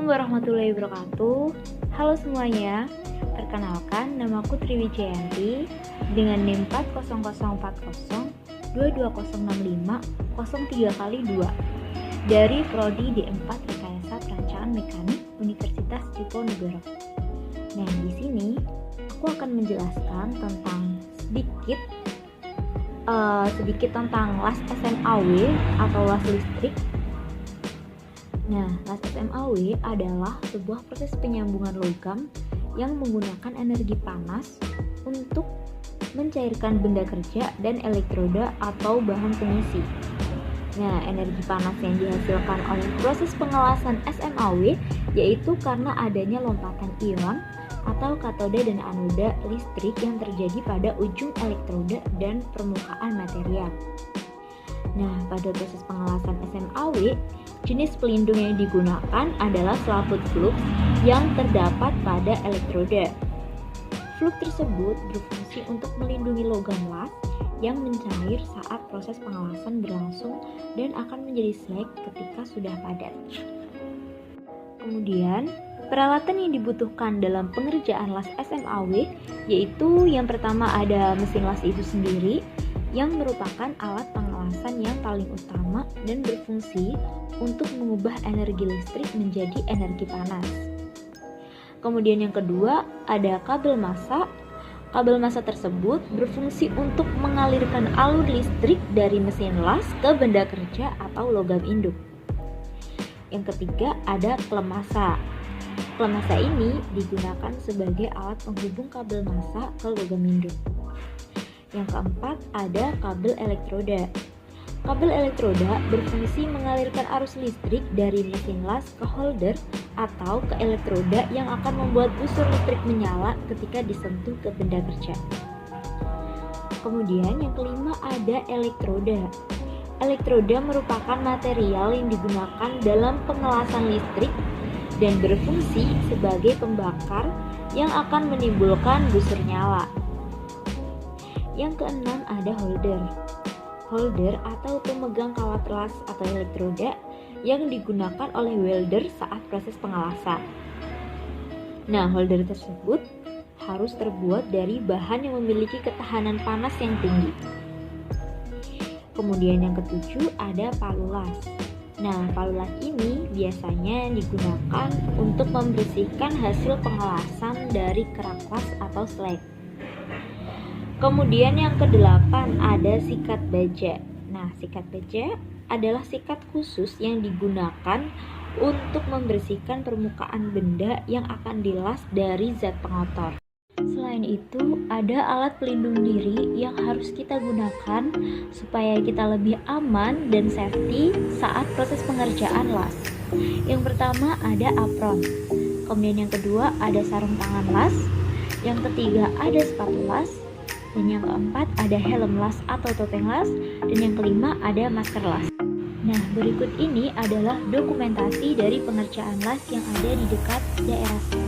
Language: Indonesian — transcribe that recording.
warahmatullahi wabarakatuh. Halo semuanya, perkenalkan namaku Triwijayanti dengan NIM 40040222065 dari Prodi D4 Rekayasa Perancangan Mekanik Universitas Diponegoro. Nah, di sini aku akan menjelaskan tentang sedikit tentang las SMAW atau las listrik. Nah, las SMAW adalah sebuah proses penyambungan logam yang menggunakan energi panas untuk mencairkan benda kerja dan elektroda atau bahan pengisi. Nah, energi panas yang dihasilkan oleh proses pengelasan SMAW yaitu karena adanya lompatan ion atau katoda dan anoda listrik yang terjadi pada ujung elektroda dan permukaan material. Nah, pada proses pengelasan SMAW, jenis pelindung yang digunakan adalah selaput flux yang terdapat pada elektroda. Flux tersebut berfungsi untuk melindungi logam las yang mencair saat proses pengelasan berlangsung dan akan menjadi slag ketika sudah padat. Kemudian, peralatan yang dibutuhkan dalam pengerjaan las SMAW yaitu yang pertama ada mesin las itu sendiri yang merupakan alat pengelasan yang paling utama dan berfungsi untuk mengubah energi listrik menjadi energi panas. Kemudian yang kedua ada kabel massa. Kabel massa tersebut berfungsi untuk mengalirkan alur listrik dari mesin las ke benda kerja atau logam induk. Yang ketiga ada klem massa. Klem massa ini digunakan sebagai alat penghubung kabel massa ke logam induk. Yang keempat ada kabel elektroda. Kabel elektroda berfungsi mengalirkan arus listrik dari mesin las ke holder atau ke elektroda yang akan membuat busur listrik menyala ketika disentuh ke benda kerja. Kemudian yang kelima ada elektroda. Elektroda merupakan material yang digunakan dalam pengelasan listrik dan berfungsi sebagai pembakar yang akan menimbulkan busur nyala. Yang keenam ada holder. Holder atau pemegang kawat las atau elektroda yang digunakan oleh welder saat proses pengelasan. Nah, holder tersebut harus terbuat dari bahan yang memiliki ketahanan panas yang tinggi. Kemudian yang ketujuh ada palu las. Nah, palu las ini biasanya digunakan untuk membersihkan hasil pengelasan dari kerak las atau slag. Kemudian yang kedelapan ada sikat baja. Nah, sikat baja adalah sikat khusus yang digunakan untuk membersihkan permukaan benda yang akan dilas dari zat pengotor. Selain itu, ada alat pelindung diri yang harus kita gunakan supaya kita lebih aman dan safety saat proses pengerjaan las. Yang pertama ada apron. Kemudian yang kedua ada sarung tangan las. Yang ketiga ada sepatu las. Dan yang keempat ada helm las atau topeng las. Dan yang kelima ada masker las. Nah, berikut ini adalah dokumentasi dari pengerjaan las yang ada di dekat daerah saya.